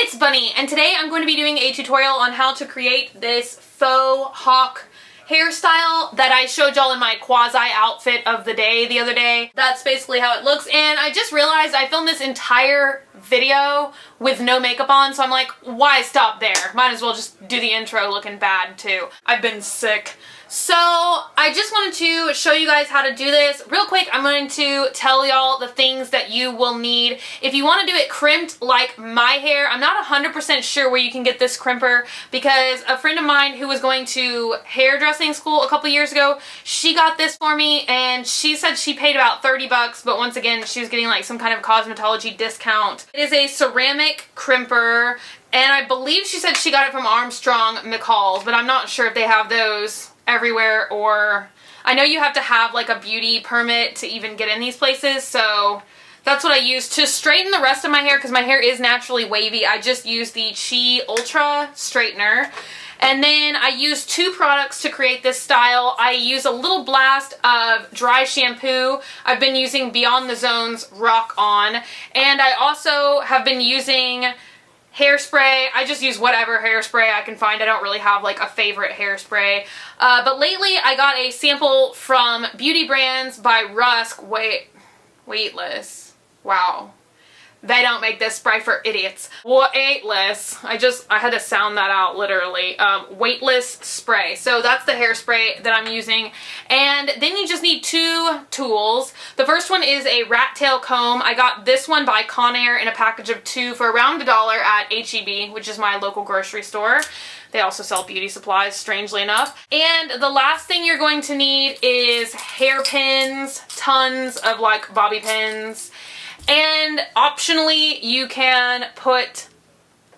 it's Bunny, and today I'm going to be doing a tutorial on how to create this Faux-Hawk hairstyle that I showed y'all in my quasi outfit of the day the other day. That's basically how it looks, and I just realized I filmed this entire video with no makeup on, so I'm like, why stop there? Might as well just do the intro looking bad too. I've been sick. So I just wanted to show you guys how to do this. Real quick, I'm going to tell y'all the things that you will need. If you want to do it crimped like my hair, I'm not 100% sure where you can get this crimper because a friend of mine who was going to hairdressing school a couple years ago, she got this for me and she said she paid about 30 bucks, but once again, she was getting like some kind of cosmetology discount. It is a ceramic crimper, and I believe she said she got it from Armstrong McCall's, but I'm not sure if they have those everywhere, or I know you have to have like a beauty permit to even get in these places, so that's what I use to straighten the rest of my hair because my hair is naturally wavy. I just use the Chi Ultra straightener, and then I use two products to create this style. I use a little blast of dry shampoo. I've been using Beyond the Zone's Rock On, and I also have been using hairspray. I just use whatever hairspray I can find. I don't really have like a favorite hairspray. But lately I got a sample from Beauty Brands by Rusk. Weightless. Wow. They don't make this spray for idiots. Weightless. I had to sound that out literally. Weightless spray. So that's the hairspray that I'm using. And then you just need two tools. The first one is a rat tail comb. I got this one by Conair in a package of 2 for around $1 at H-E-B, which is my local grocery store. They also sell beauty supplies, strangely enough. And the last thing you're going to need is hairpins, tons of like bobby pins. And optionally, you can put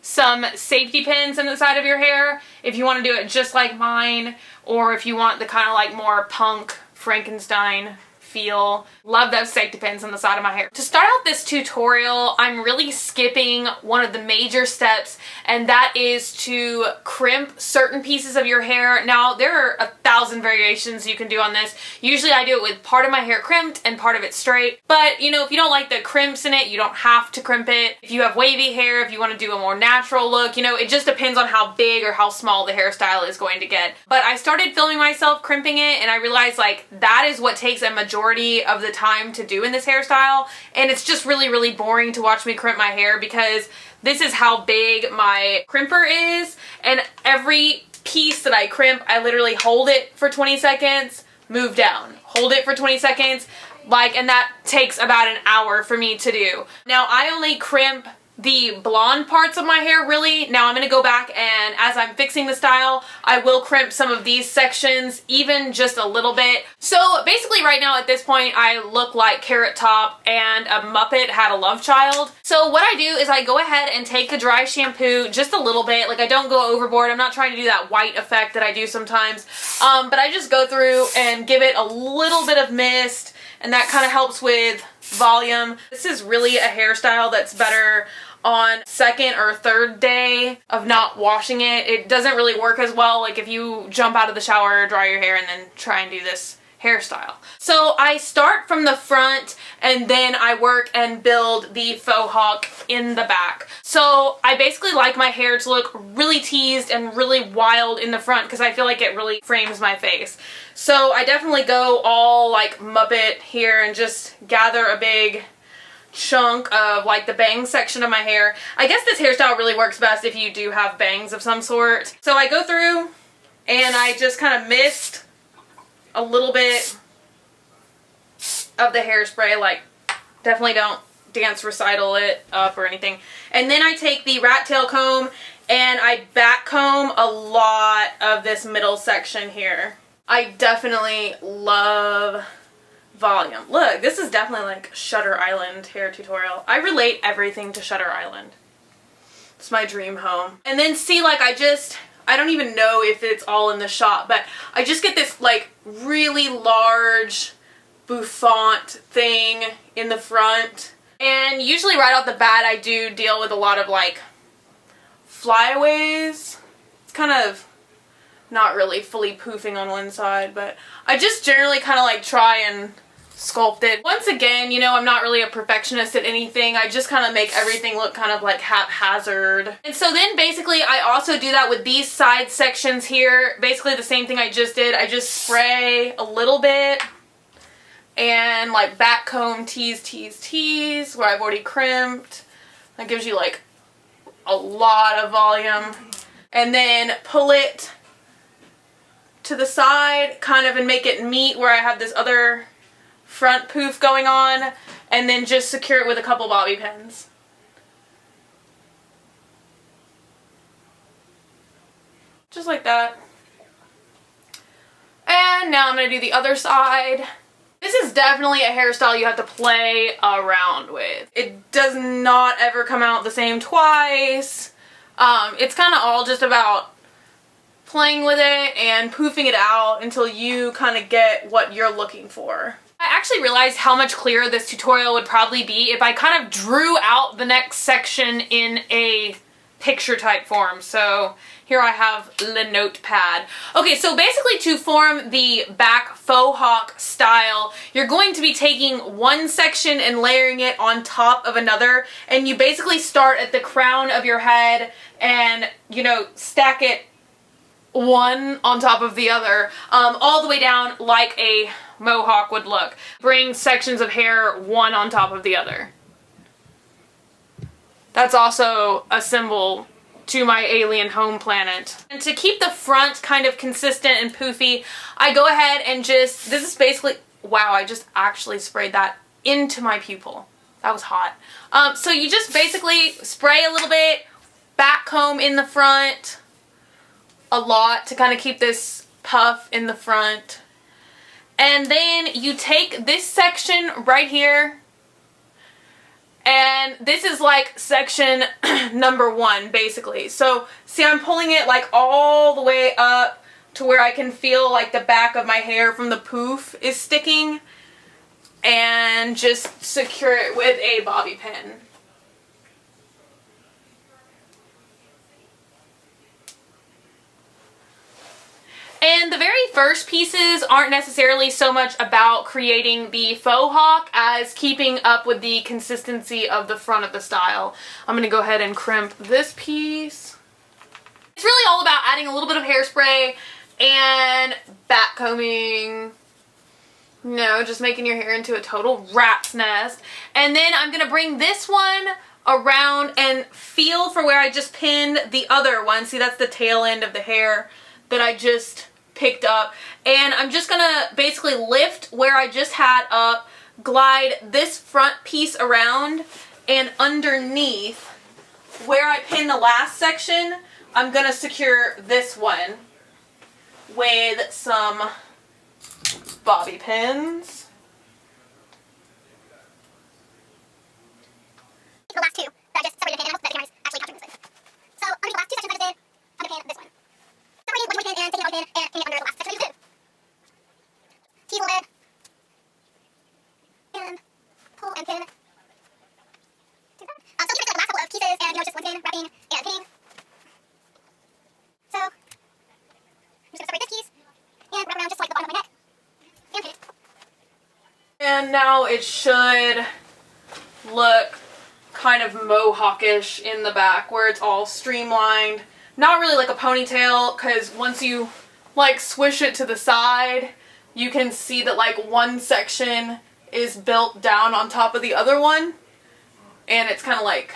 some safety pins in the side of your hair if you want to do it just like mine, or if you want the kind of like more punk Frankenstein feel. Love those safety pins on the side of my hair. To start out this tutorial, I'm really skipping one of the major steps, and that is to crimp certain pieces of your hair. Now, there are 1,000 variations you can do on this. Usually I do it with part of my hair crimped and part of it straight, but you know, if you don't like the crimps in it, you don't have to crimp it. If you have wavy hair, if you want to do a more natural look, you know, it just depends on how big or how small the hairstyle is going to get. But I started filming myself crimping it, and I realized like that is what takes a majority of the time to do in this hairstyle, and it's just really boring to watch me crimp my hair because this is how big my crimper is, and every piece that I crimp, I literally hold it for 20 seconds, move down, hold it for 20 seconds, like, and that takes about an hour for me to do. Now, I only crimp the blonde parts of my hair, really. Now I'm going to go back, and as I'm fixing the style, I will crimp some of these sections, even just a little bit. So basically right now at this point, I look like Carrot Top and a Muppet had a love child. So what I do is I go ahead and take the dry shampoo just a little bit. Like, I don't go overboard. I'm not trying to do that white effect that I do sometimes. But I just go through and give it a little bit of mist, and that kind of helps with volume. This is really a hairstyle that's better on second or third day of not washing it. It doesn't really work as well like if you jump out of the shower, dry your hair, and then try and do this hairstyle. So I start from the front, and then I work and build the Faux-Hawk in the back. So I basically like my hair to look really teased and really wild in the front because I feel like it really frames my face. So I definitely go all like Muppet here and just gather a big chunk of like the bang section of my hair. I guess this hairstyle really works best if you do have bangs of some sort. So I go through and I just kind of mist a little bit of the hairspray, like definitely don't dance recital it up or anything. And then I take the rat tail comb and I back comb a lot of this middle section here. I definitely love volume. Look, this is definitely like Shutter Island hair tutorial. I relate everything to Shutter Island. It's my dream home. And then see, like I don't even know if it's all in the shot, but I just get this like really large bouffant thing in the front. And usually right off the bat I do deal with a lot of like flyaways. It's kind of not really fully poofing on one side, but I just generally kind of like try and sculpted. Once again, you know, I'm not really a perfectionist at anything. I just kind of make everything look kind of like haphazard. And so then basically I also do that with these side sections here. Basically the same thing I just did. I just spray a little bit and like back comb, tease where I've already crimped. That gives you like a lot of volume. And then pull it to the side kind of and make it meet where I have this other front poof going on, and then just secure it with a couple bobby pins. Just like that. And now I'm going to do the other side. This is definitely a hairstyle you have to play around with. It does not ever come out the same twice. It's kind of all just about playing with it and poofing it out until you kind of get what you're looking for. I actually realized how much clearer this tutorial would probably be if I kind of drew out the next section in a picture type form. So here I have the notepad. Okay, so basically to form the back Faux-Hawk style, you're going to be taking one section and layering it on top of another, and you basically start at the crown of your head and, you know, stack it one on top of the other, all the way down like a mohawk would look. Bring sections of hair one on top of the other. That's also a symbol to my alien home planet. And to keep the front kind of consistent and poofy, I go ahead and just, this is basically, wow, I just actually sprayed that into my pupil. That was hot. So you just basically spray a little bit, back comb in the front, a lot to kind of keep this puff in the front. And then you take this section right here, and this is like section number 1 basically. So see, I'm pulling it like all the way up to where I can feel like the back of my hair from the poof is sticking, and just secure it with a bobby pin. And the very first pieces aren't necessarily so much about creating the Faux-Hawk as keeping up with the consistency of the front of the style. I'm going to go ahead and crimp this piece. It's really all about adding a little bit of hairspray and back combing. No, just making your hair into a total rat's nest. And then I'm going to bring this one around and feel for where I just pinned the other one. See, that's the tail end of the hair that I just picked up, and I'm just gonna basically lift where I just had up, glide this front piece around, and underneath where I pinned the last section, I'm gonna secure this one with some bobby pins. The last two that I just separated the pin, and I hope that the camera is actually capturing this. So under the last two sections I just did, underpin this one. Separating one pin and taking out a pin and pinning it under the last section I just did. Tease a little bit. And pull and pin. So keep it like the last couple of pieces, and you know, just one pin, wrapping and pinning. So I'm just gonna separate this piece and wrap around just like the bottom of my neck and pin it. And now it should look kind of mohawkish in the back where it's all streamlined. Not really like a ponytail, because once you like swish it to the side, you can see that like one section is built down on top of the other one, and it's kind of like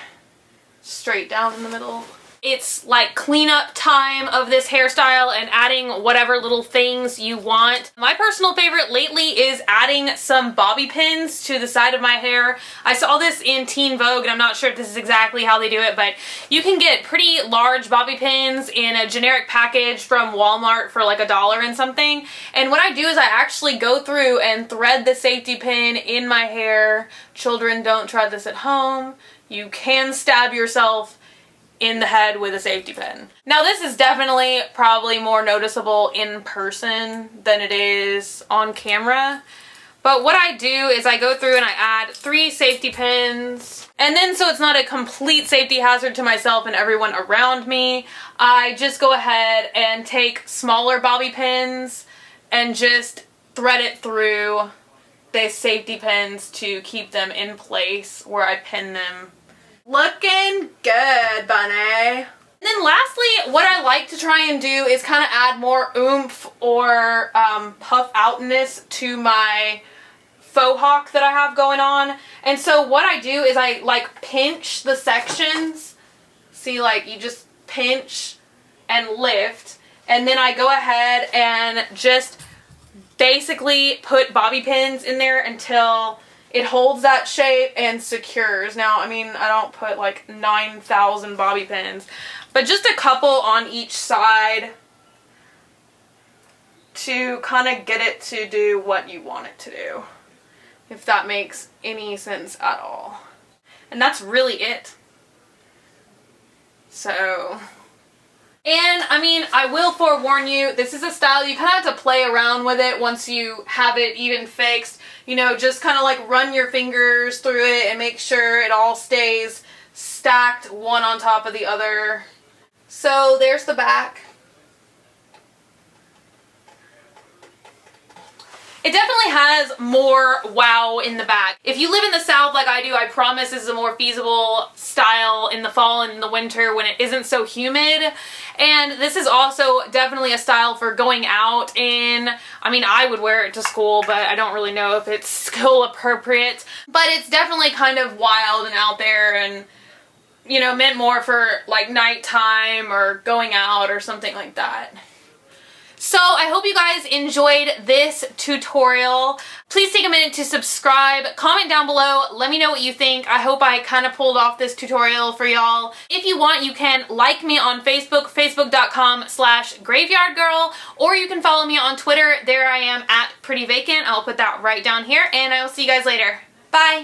straight down in the middle. It's like cleanup time of this hairstyle and adding whatever little things you want. My personal favorite lately is adding some bobby pins to the side of my hair. I saw this in Teen Vogue, and I'm not sure if this is exactly how they do it, but you can get pretty large bobby pins in a generic package from Walmart for like $1 and something. And what I do is I actually go through and thread the safety pin in my hair. Children, don't try this at home. You can stab yourself in the head with a safety pin. Now this is definitely probably more noticeable in person than it is on camera, but what I do is I go through and I add 3 safety pins, and then so it's not a complete safety hazard to myself and everyone around me, I just go ahead and take smaller bobby pins and just thread it through the safety pins to keep them in place where I pin them. Looking good, bunny. And then lastly, what I like to try and do is kind of add more oomph or puff outness to my Faux-Hawk that I have going on. And so what I do is I like pinch the sections. See, like you just pinch and lift, and then I go ahead and just basically put bobby pins in there until it holds that shape and secures. Now, I mean, I don't put like 9,000 bobby pins, but just a couple on each side to kind of get it to do what you want it to do, if that makes any sense at all. And that's really it. So, and I mean, I will forewarn you, this is a style you kind of have to play around with it once you have it even fixed. You know, just kind of like run your fingers through it and make sure it all stays stacked one on top of the other. So there's the back. It definitely has more wow in the back. If you live in the South like I do, I promise this is a more feasible style in the fall and in the winter when it isn't so humid. And this is also definitely a style for going out in. I mean, I would wear it to school, but I don't really know if it's school appropriate. But it's definitely kind of wild and out there and, you know, meant more for like nighttime or going out or something like that. So I hope you guys enjoyed this tutorial. Please take a minute to subscribe, comment down below, let me know what you think. I hope I kind of pulled off this tutorial for y'all. If you want, you can like me on Facebook, facebook.com/graveyardgirl, or you can follow me on Twitter. There I am at prettyvacant. I'll put that right down here, and I will see you guys later. Bye!